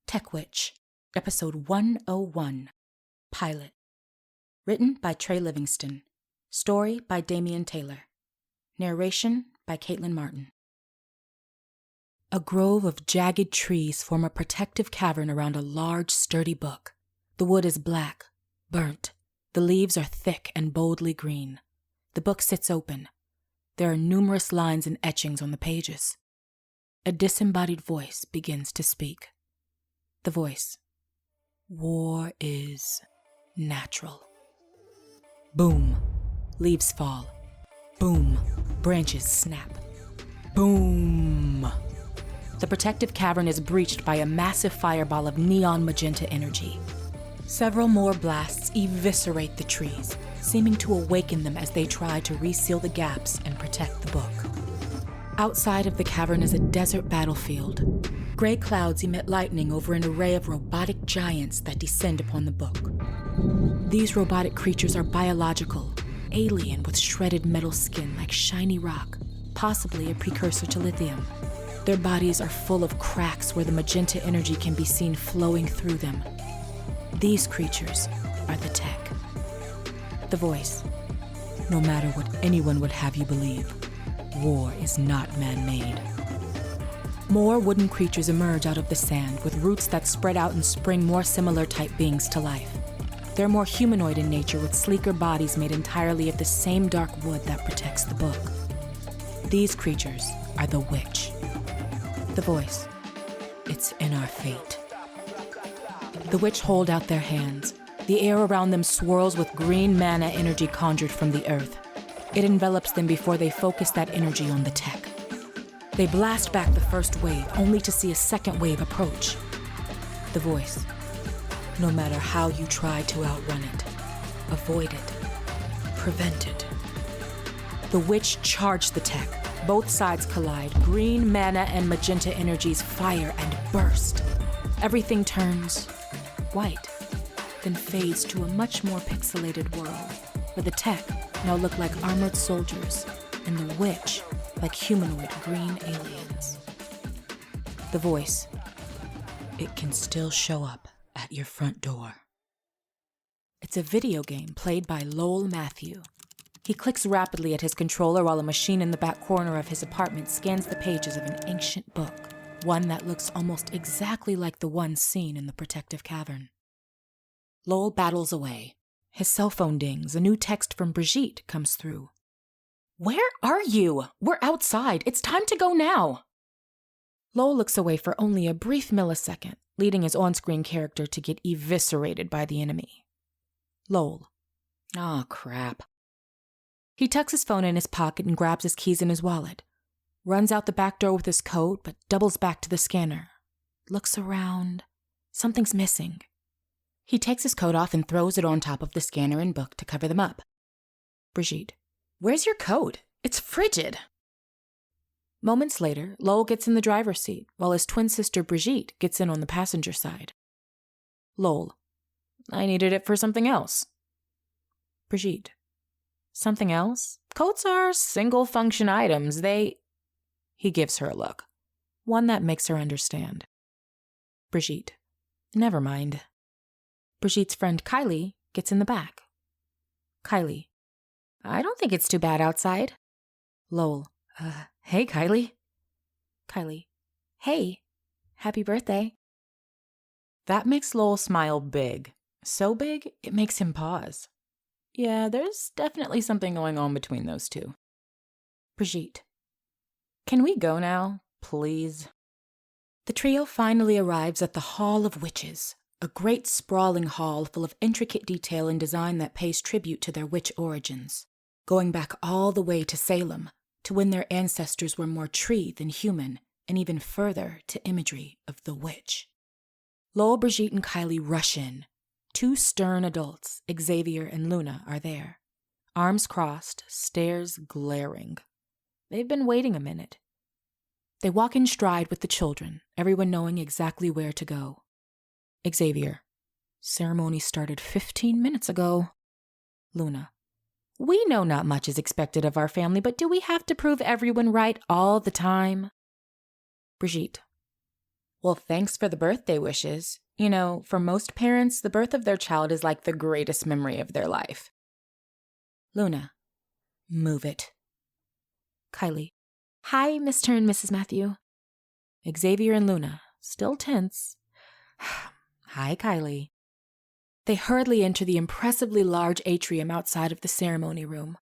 Tech Witch, Episode 101, Pilot. Written by Trey Livingston. Story by Damian Taylor. Narration by Caitlin Martin. A grove of jagged trees form a protective cavern around a large, sturdy book. The wood is black, burnt. The leaves are thick and boldly green. The book sits open. There are numerous lines and etchings on the pages. A disembodied voice begins to speak. The voice. War is natural. Boom. Leaves fall. Boom. Branches snap. Boom. The protective cavern is breached by a massive fireball of neon magenta energy. Several more blasts eviscerate the trees, seeming to awaken them as they try to reseal the gaps and protect the book. Outside of the cavern is a desert battlefield. Gray clouds emit lightning over an array of robotic giants that descend upon the book. These robotic creatures are biological, alien with shredded metal skin like shiny rock, possibly a precursor to lithium. Their bodies are full of cracks where the magenta energy can be seen flowing through them. These creatures are the tech. The voice. No matter what anyone would have you believe, war is not man-made. More wooden creatures emerge out of the sand with roots that spread out and spring more similar type beings to life. They're more humanoid in nature with sleeker bodies made entirely of the same dark wood that protects the book. These creatures are the witch. The voice. It's in our fate. The witch hold out their hands. The air around them swirls with green mana energy conjured from the earth. It envelops them before they focus that energy on the tech. They blast back the first wave, only to see a second wave approach. The voice. No matter how you try to outrun it, avoid it, prevent it. The witch charged the tech. Both sides collide. Green mana and magenta energies fire and burst. Everything turns white, then fades to a much more pixelated world, where the tech now look like armored soldiers, and the witch like humanoid green aliens. The voice. It can still show up at your front door. It's a video game played by Lowell Mathieu. He clicks rapidly at his controller while a machine in the back corner of his apartment scans the pages of an ancient book, one that looks almost exactly like the one seen in the protective cavern. Lowell battles away. His cell phone dings. A new text from Bridgette comes through. Where are you? We're outside. It's time to go now. Lowell looks away for only a brief millisecond, leading his on-screen character to get eviscerated by the enemy. Lowell. Oh, crap. He tucks his phone in his pocket and grabs his keys in his wallet. Runs out the back door with his code, but doubles back to the scanner. Looks around. Something's missing. He takes his coat off and throws it on top of the scanner and book to cover them up. Bridgette. Where's your coat? It's frigid. Moments later, Lowell gets in the driver's seat, while his twin sister Bridgette gets in on the passenger side. Lowell. I needed it for something else. Bridgette. Something else? Coats are single-function items. He gives her a look. One that makes her understand. Bridgette. Never mind. Bridgette's friend Kylie gets in the back. Kylie. I don't think it's too bad outside. Lowell. Hey, Kylie. Kylie. Hey. Happy birthday. That makes Lowell smile big. So big, it makes him pause. Yeah, there's definitely something going on between those two. Bridgette. Can we go now, please? The trio finally arrives at the Hall of Witches, a great sprawling hall full of intricate detail and design that pays tribute to their witch origins, going back all the way to Salem, to when their ancestors were more tree than human, and even further to imagery of the witch. Lowell, Bridgette, and Kylie rush in. Two stern adults, Xavier and Luna, are there. Arms crossed, stares glaring. They've been waiting a minute. They walk in stride with the children, everyone knowing exactly where to go. Xavier. Ceremony started 15 minutes ago. Luna. We know not much is expected of our family, but do we have to prove everyone right all the time? Bridgette. Well, thanks for the birthday wishes. You know, for most parents, the birth of their child is like the greatest memory of their life. Luna. Move it. Kylie. Hi, Mr. and Mrs. Mathieu. Xavier and Luna, still tense. Hi, Kylie. They hurriedly enter the impressively large atrium outside of the ceremony room.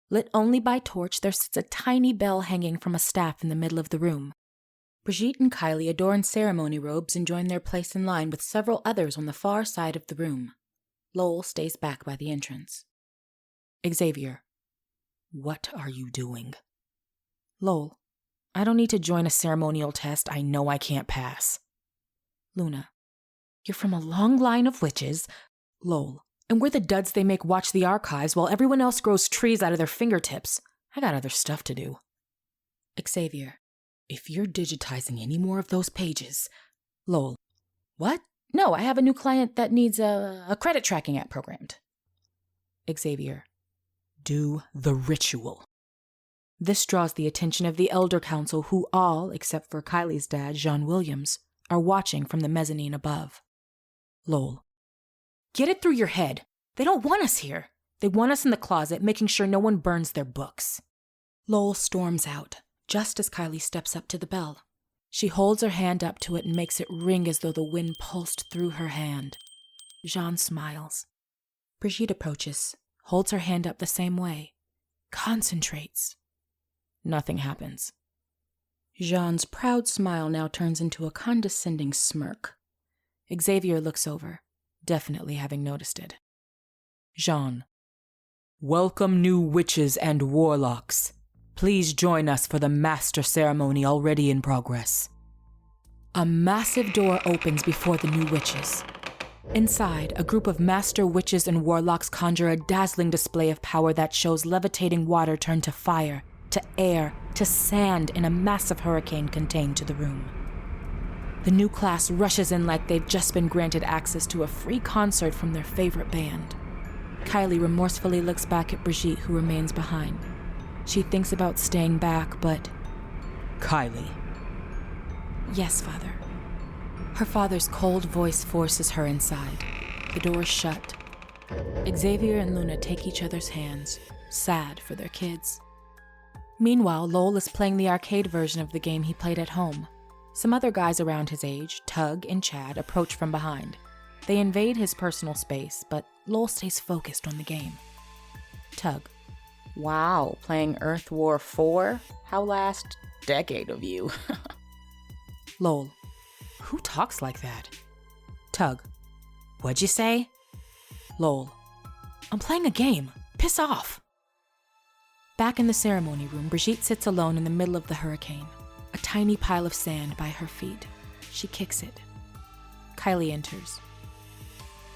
Lit only by torch, there sits a tiny bell hanging from a staff in the middle of the room. Bridgette and Kylie adorn ceremony robes and join their place in line with several others on the far side of the room. Lowell stays back by the entrance. Xavier. What are you doing? Lowell. I don't need to join a ceremonial test I know I can't pass. Luna. You're from a long line of witches. Lowell. And we're the duds they make watch the archives while everyone else grows trees out of their fingertips. I got other stuff to do. Xavier. If you're digitizing any more of those pages... Lowell. What? No, I have a new client that needs a credit tracking app programmed. Xavier. Do the ritual. This draws the attention of the Elder Council, who all, except for Kylie's dad, John Williams, are watching from the mezzanine above. Lowell. Get it through your head. They don't want us here. They want us in the closet, making sure no one burns their books. Lowell storms out, just as Kylie steps up to the bell. She holds her hand up to it and makes it ring as though the wind pulsed through her hand. Jean smiles. Bridgette approaches, holds her hand up the same way, concentrates. Nothing happens. Jean's proud smile now turns into a condescending smirk. Xavier looks over, definitely having noticed it. Jean. Welcome new witches and warlocks. Please join us for the master ceremony already in progress. A massive door opens before the new witches. Inside, a group of master witches and warlocks conjure a dazzling display of power that shows levitating water turn to fire, to air, to sand in a massive hurricane contained to the room. The new class rushes in like they've just been granted access to a free concert from their favorite band. Kylie remorsefully looks back at Bridgette, who remains behind. She thinks about staying back, but... Kylie. Yes, Father. Her father's cold voice forces her inside. The door's shut. Xavier and Luna take each other's hands, sad for their kids. Meanwhile, Lowell is playing the arcade version of the game he played at home. Some other guys around his age, Tug and Chad, approach from behind. They invade his personal space, but Lowell stays focused on the game. Tug. Wow, playing Earth War 4? How last decade of you? Lowell. Who talks like that? Tug. What'd you say? Lowell. I'm playing a game. Piss off. Back in the ceremony room, Bridgette sits alone in the middle of the hurricane. A tiny pile of sand by her feet. She kicks it. Kylie enters.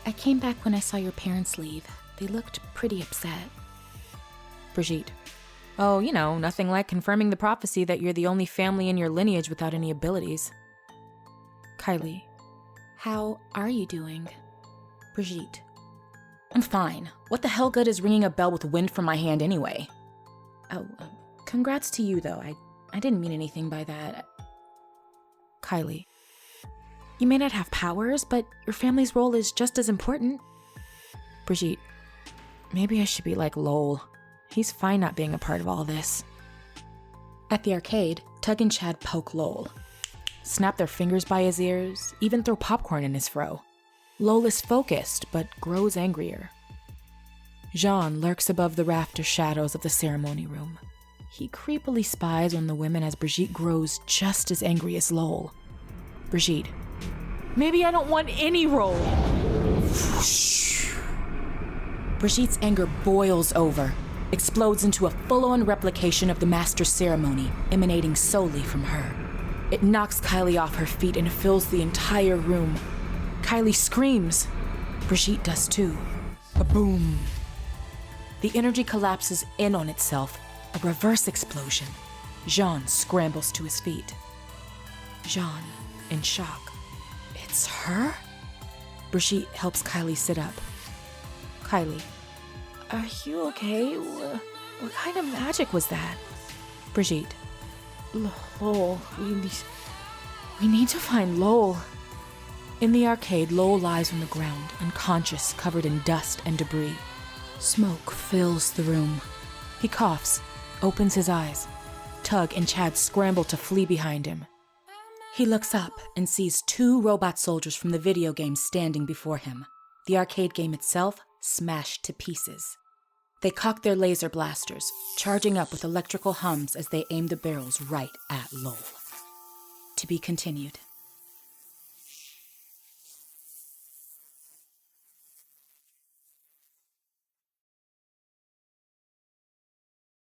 I came back when I saw your parents leave. They looked pretty upset. Bridgette. Oh, you know, nothing like confirming the prophecy that you're the only family in your lineage without any abilities. Kylie. How are you doing? Bridgette. I'm fine. What the hell good is ringing a bell with wind from my hand anyway? Oh, congrats to you, though. I didn't mean anything by that. Kylie. You may not have powers, but your family's role is just as important. Bridgette. Maybe I should be like Lowell. He's fine not being a part of all this. At the arcade, Tug and Chad poke Lowell. Snap their fingers by his ears, even throw popcorn in his fro. Lowell is focused, but grows angrier. Jean lurks above the rafter shadows of the ceremony room. He creepily spies on the women as Bridgette grows just as angry as Lowell. Bridgette. Maybe I don't want any role. Bridgette's anger boils over, explodes into a full-on replication of the master's ceremony, emanating solely from her. It knocks Kylie off her feet and fills the entire room. Kylie screams. Bridgette does too. A boom. The energy collapses in on itself, a reverse explosion. Jean scrambles to his feet. Jean, in shock. It's her? Bridgette helps Kylie sit up. Kylie. Are you okay? What kind of magic was that? Bridgette. Lowell, We need to find Lowell. In the arcade, Lowell lies on the ground, unconscious, covered in dust and debris. Smoke fills the room. He coughs, opens his eyes. Tug and Chad scramble to flee behind him. He looks up and sees 2 robot soldiers from the video game standing before him, the arcade game itself smashed to pieces. They cock their laser blasters, charging up with electrical hums as they aim the barrels right at Lowell. To be continued.